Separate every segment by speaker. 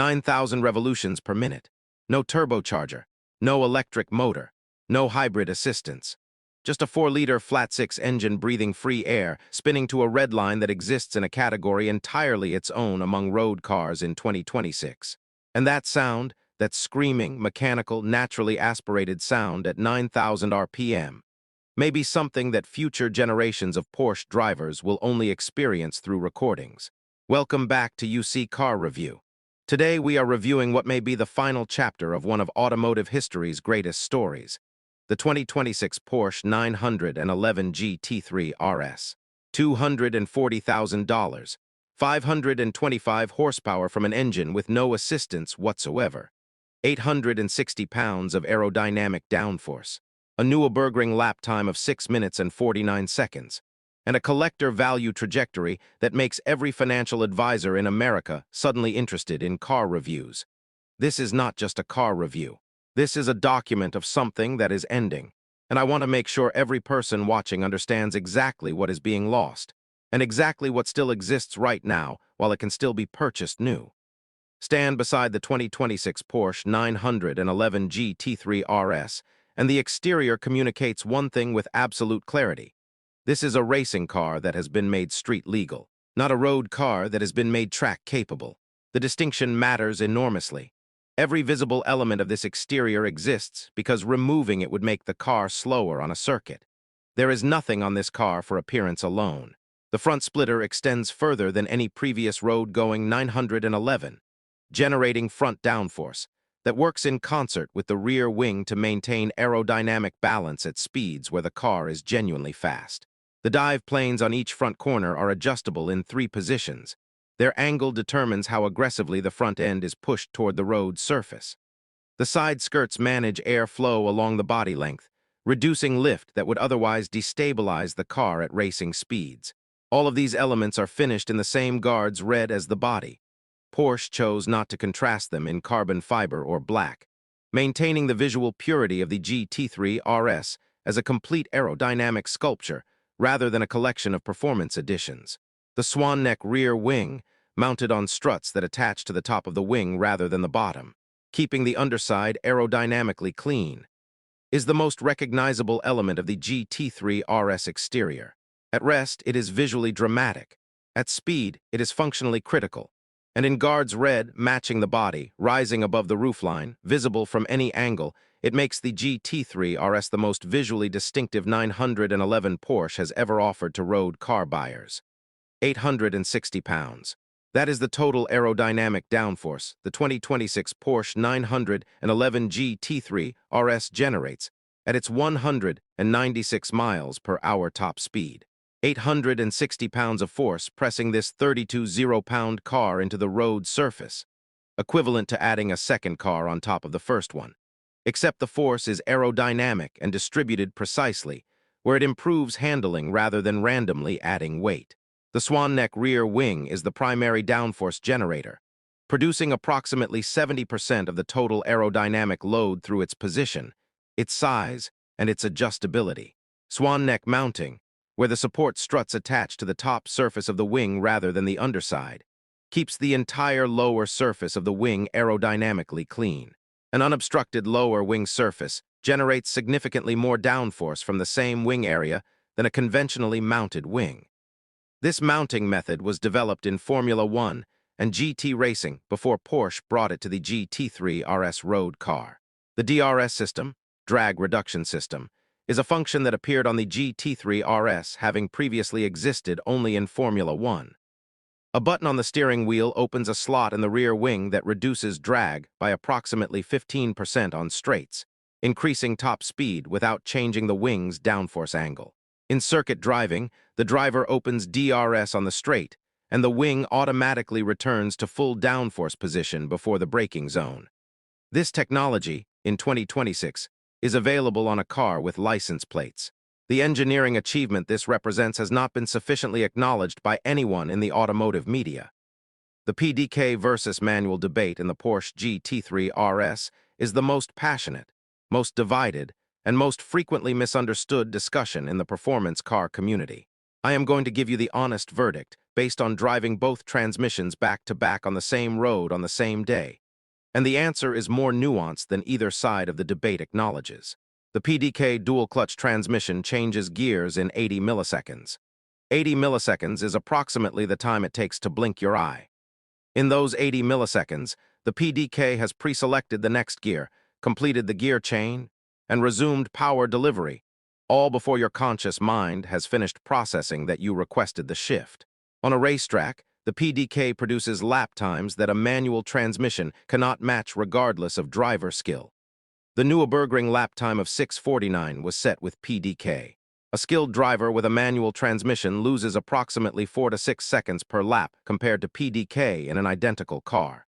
Speaker 1: 9,000 revolutions per minute. No turbocharger, no electric motor, no hybrid assistance. Just a 4-liter flat-six engine breathing free air, spinning to a red line that exists in a category entirely its own among road cars in 2026. And that sound, that screaming, mechanical, naturally aspirated sound at 9,000 RPM, may be something that future generations of Porsche drivers will only experience through recordings. Welcome back to UC Car Review. Today we are reviewing what may be the final chapter of one of automotive history's greatest stories, the 2026 Porsche 911 GT3 RS. $240,000, 525 horsepower from an engine with no assistance whatsoever, 860 pounds of aerodynamic downforce, a Nürburgring lap time of 6 minutes and 49 seconds, and a collector value trajectory that makes every financial advisor in America suddenly interested in car reviews. This is not just a car review. This is a document of something that is ending, and I want to make sure every person watching understands exactly what is being lost, and exactly what still exists right now while it can still be purchased new. Stand beside the 2026 Porsche 911 GT3 RS, and the exterior communicates one thing with absolute clarity. This is a racing car that has been made street legal, not a road car that has been made track capable. The distinction matters enormously. Every visible element of this exterior exists because removing it would make the car slower on a circuit. There is nothing on this car for appearance alone. The front splitter extends further than any previous road-going 911, generating front downforce that works in concert with the rear wing to maintain aerodynamic balance at speeds where the car is genuinely fast. The dive planes on each front corner are adjustable in 3 positions. Their angle determines how aggressively the front end is pushed toward the road surface. The side skirts manage air flow along the body length, reducing lift that would otherwise destabilize the car at racing speeds. All of these elements are finished in the same guards red as the body. Porsche chose not to contrast them in carbon fiber or black, maintaining the visual purity of the GT3 RS as a complete aerodynamic sculpture rather than a collection of performance additions. The Swan-Neck rear wing, mounted on struts that attach to the top of the wing rather than the bottom, keeping the underside aerodynamically clean, is the most recognizable element of the GT3 RS exterior. At rest, it is visually dramatic. At speed, it is functionally critical. And in guards red, matching the body, rising above the roofline, visible from any angle, it makes the GT3 RS the most visually distinctive 911 Porsche has ever offered to road car buyers. 860 pounds. That is the total aerodynamic downforce the 2026 Porsche 911 GT3 RS generates at its 196 miles per hour top speed. 860 pounds of force pressing this 32 zero-pound car into the road surface, equivalent to adding a second car on top of the first one. Except the force is aerodynamic and distributed precisely, where it improves handling rather than randomly adding weight. The Swan-Neck rear wing is the primary downforce generator, producing approximately 70% of the total aerodynamic load through its position, its size, and its adjustability. Swan-Neck mounting, where the support struts attach to the top surface of the wing rather than the underside, keeps the entire lower surface of the wing aerodynamically clean. An unobstructed lower wing surface generates significantly more downforce from the same wing area than a conventionally mounted wing. This mounting method was developed in Formula 1 and GT racing before Porsche brought it to the GT3 RS road car. The DRS system, drag reduction system, is a function that appeared on the GT3 RS, having previously existed only in Formula 1. A button on the steering wheel opens a slot in the rear wing that reduces drag by approximately 15% on straights, increasing top speed without changing the wing's downforce angle. In circuit driving, the driver opens DRS on the straight, and the wing automatically returns to full downforce position before the braking zone. This technology, in 2026, is available on a car with license plates. The engineering achievement this represents has not been sufficiently acknowledged by anyone in the automotive media. The PDK versus manual debate in the Porsche GT3 RS is the most passionate, most divided, and most frequently misunderstood discussion in the performance car community. I am going to give you the honest verdict based on driving both transmissions back-to-back on the same road on the same day? And the answer is more nuanced than either side of the debate acknowledges. The PDK dual-clutch transmission changes gears in 80 milliseconds. 80 milliseconds is approximately the time it takes to blink your eye. In those 80 milliseconds, the PDK has pre-selected the next gear, completed the gear chain, and resumed power delivery, all before your conscious mind has finished processing that you requested the shift. On a racetrack, the PDK produces lap times that a manual transmission cannot match regardless of driver skill. The Nürburgring lap time of 6:49 was set with PDK. A skilled driver with a manual transmission loses approximately 4 to 6 seconds per lap compared to PDK in an identical car.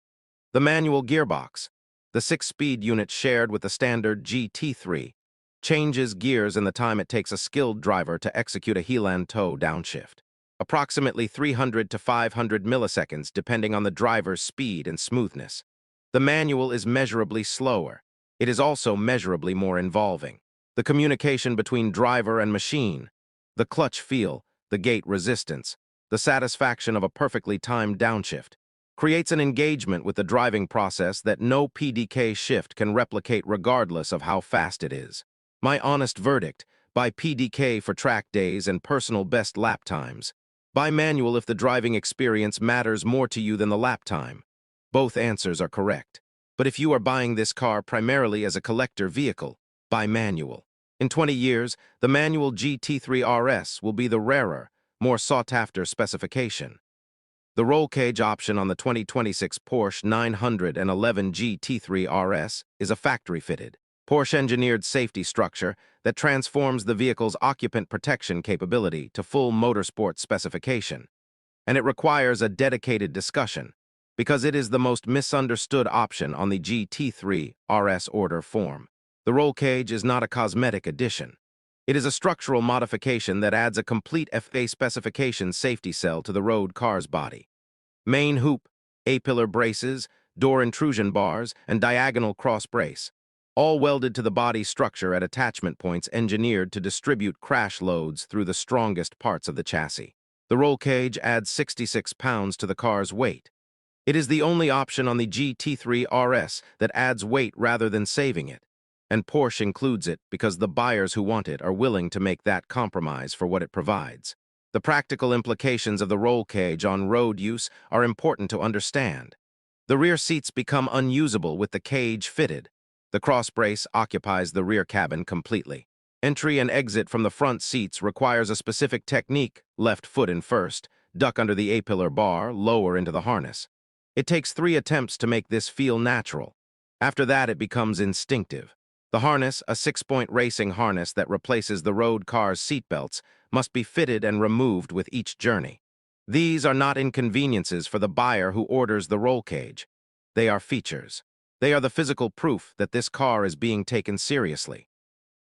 Speaker 1: The manual gearbox, the 6-speed unit shared with the standard GT3, changes gears in the time it takes a skilled driver to execute a heel-and toe downshift. Approximately 300 to 500 milliseconds depending on the driver's speed and smoothness. The manual is measurably slower. It is also measurably more involving. The communication between driver and machine, the clutch feel, the gate resistance, the satisfaction of a perfectly timed downshift, creates an engagement with the driving process that no PDK shift can replicate regardless of how fast it is. My honest verdict, buy PDK for track days and personal best lap times. Buy manual if the driving experience matters more to you than the lap time. Both answers are correct. But if you are buying this car primarily as a collector vehicle, buy manual. In 20 years, the manual GT3 RS will be the rarer, more sought-after specification. The Rollcage option on the 2026 Porsche 911 GT3 RS is a factory-fitted, Porsche-engineered safety structure that transforms the vehicle's occupant protection capability to full motorsport specification. And it requires a dedicated discussion, because it is the most misunderstood option on the GT3 RS order form. The Rollcage is not a cosmetic addition. It is a structural modification that adds a complete FA specification safety cell to the road car's body. Main hoop, A-pillar braces, door intrusion bars, and diagonal cross brace, all welded to the body structure at attachment points engineered to distribute crash loads through the strongest parts of the chassis. The Rollcage adds 66 pounds to the car's weight. It is the only option on the GT3 RS that adds weight rather than saving it. And Porsche includes it because the buyers who want it are willing to make that compromise for what it provides. The practical implications of the Rollcage on road use are important to understand. The rear seats become unusable with the cage fitted. The cross brace occupies the rear cabin completely. Entry and exit from the front seats requires a specific technique, left foot in first, duck under the A-pillar bar, lower into the harness. It takes 3 attempts to make this feel natural. After that, it becomes instinctive. The harness, a 6-point racing harness that replaces the road car's seatbelts, must be fitted and removed with each journey. These are not inconveniences for the buyer who orders the Rollcage. They are features. They are the physical proof that this car is being taken seriously.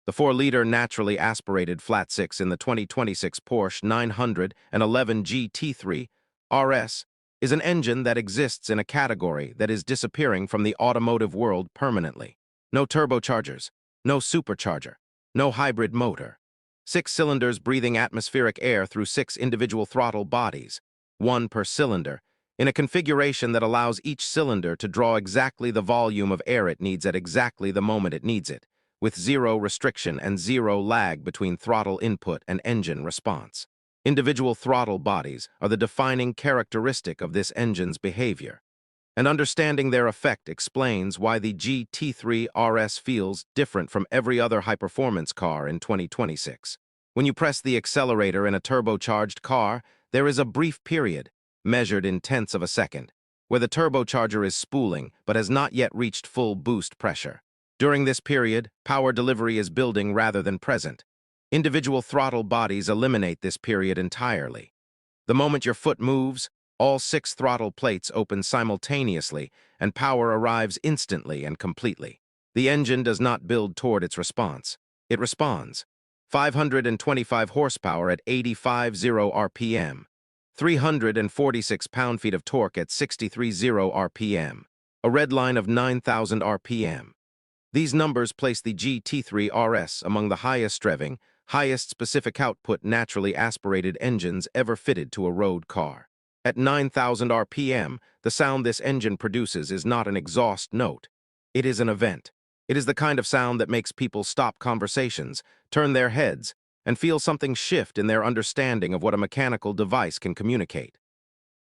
Speaker 1: The 4-liter naturally aspirated flat-six in the 2026 Porsche 911 GT3 RS is an engine that exists in a category that is disappearing from the automotive world permanently. No turbochargers, no supercharger, no hybrid motor. 6 cylinders breathing atmospheric air through 6 individual throttle bodies, 1 per cylinder, in a configuration that allows each cylinder to draw exactly the volume of air it needs at exactly the moment it needs it, with 0 restriction and 0 lag between throttle input and engine response. Individual throttle bodies are the defining characteristic of this engine's behavior. And understanding their effect explains why the GT3 RS feels different from every other high-performance car in 2026. When you press the accelerator in a turbocharged car, there is a brief period, measured in tenths of a second, where the turbocharger is spooling but has not yet reached full boost pressure. During this period, power delivery is building rather than present. Individual throttle bodies eliminate this period entirely. The moment your foot moves, all 6 throttle plates open simultaneously, and power arrives instantly and completely. The engine does not build toward its response. It responds. 525 horsepower at 85.0 RPM. 346 pound-feet of torque at 63.0 RPM. A red line of 9,000 RPM. These numbers place the GT3 RS among the highest-revving, highest specific output naturally aspirated engines ever fitted to a road car. At 9,000 RPM, the sound this engine produces is not an exhaust note. It is an event. It is the kind of sound that makes people stop conversations, turn their heads, and feel something shift in their understanding of what a mechanical device can communicate.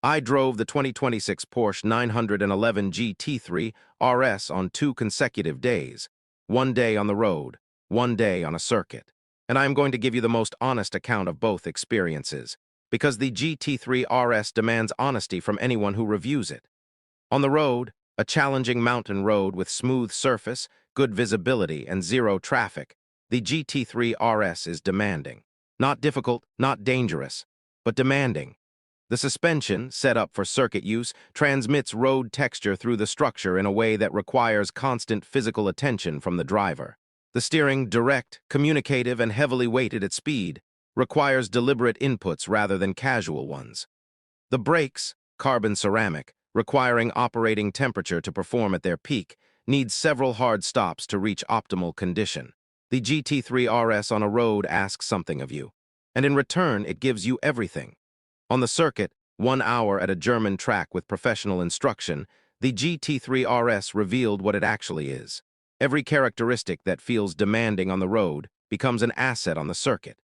Speaker 1: I drove the 2026 Porsche 911 GT3 RS on 2 consecutive days, one day on the road, one day on a circuit. And I am going to give you the most honest account of both experiences, because the GT3 RS demands honesty from anyone who reviews it. On the road, a challenging mountain road with smooth surface, good visibility, and zero traffic, the GT3 RS is demanding. Not difficult, not dangerous, but demanding. The suspension, set up for circuit use, transmits road texture through the structure in a way that requires constant physical attention from the driver. The steering, direct, communicative, and heavily weighted at speed, requires deliberate inputs rather than casual ones. The brakes, carbon ceramic, requiring operating temperature to perform at their peak, needs several hard stops to reach optimal condition. The GT3 RS on a road asks something of you, and in return it gives you everything. On the circuit, 1 hour at a German track with professional instruction, the GT3 RS revealed what it actually is. Every characteristic that feels demanding on the road becomes an asset on the circuit.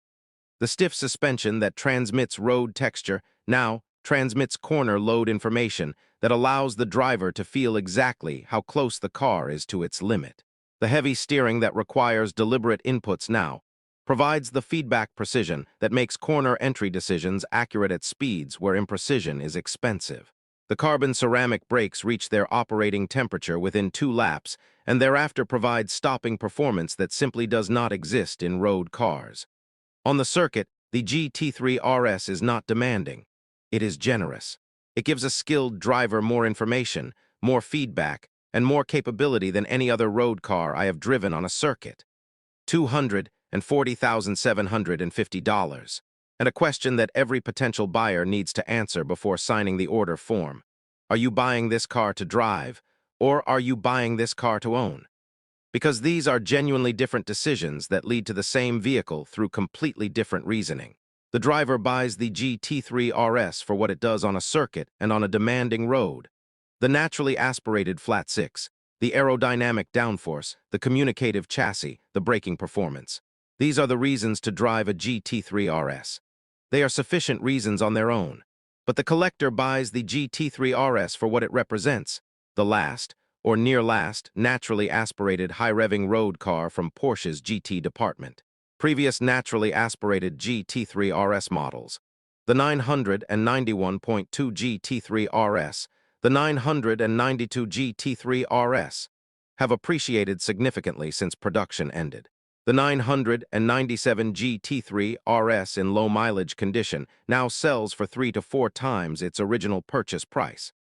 Speaker 1: The stiff suspension that transmits road texture now transmits corner load information that allows the driver to feel exactly how close the car is to its limit. The heavy steering that requires deliberate inputs now provides the feedback precision that makes corner entry decisions accurate at speeds where imprecision is expensive. The carbon ceramic brakes reach their operating temperature within 2 laps and thereafter provide stopping performance that simply does not exist in road cars. On the circuit, the GT3 RS is not demanding. It is generous. It gives a skilled driver more information, more feedback, and more capability than any other road car I have driven on a circuit. $240,750. And a question that every potential buyer needs to answer before signing the order form. Are you buying this car to drive, or are you buying this car to own? Because these are genuinely different decisions that lead to the same vehicle through completely different reasoning. The driver buys the GT3 RS for what it does on a circuit and on a demanding road. The naturally aspirated flat six, the aerodynamic downforce, the communicative chassis, the braking performance. These are the reasons to drive a GT3 RS. They are sufficient reasons on their own. But the collector buys the GT3 RS for what it represents, the last, or near-last, naturally aspirated high-revving road car from Porsche's GT department. Previous naturally aspirated GT3 RS models. The 991.2 GT3 RS, the 992 GT3 RS, have appreciated significantly since production ended. The 997 GT3 RS in low-mileage condition now sells for 3 to 4 times its original purchase price.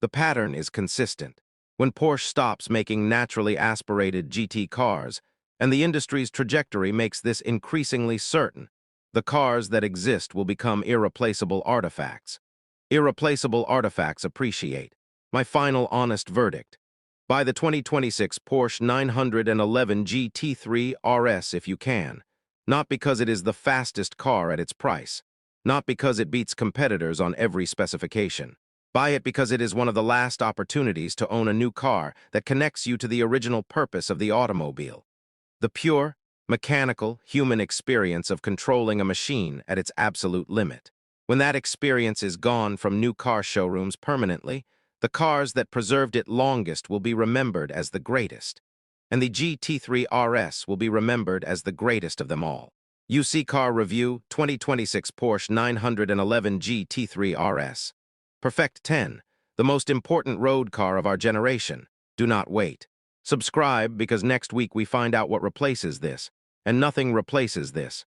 Speaker 1: The pattern is consistent. When Porsche stops making naturally aspirated GT cars, and the industry's trajectory makes this increasingly certain, the cars that exist will become irreplaceable artifacts. Irreplaceable artifacts appreciate. My final honest verdict. Buy the 2026 Porsche 911 GT3 RS if you can. Not because it is the fastest car at its price. Not because it beats competitors on every specification. Buy it because it is one of the last opportunities to own a new car that connects you to the original purpose of the automobile. The pure, mechanical, human experience of controlling a machine at its absolute limit. When that experience is gone from new car showrooms permanently, the cars that preserved it longest will be remembered as the greatest. And the GT3 RS will be remembered as the greatest of them all. UC Car Review 2026 Porsche 911 GT3 RS. Perfect 10, the most important road car of our generation. Do not wait. Subscribe because next week we find out what replaces this, and nothing replaces this.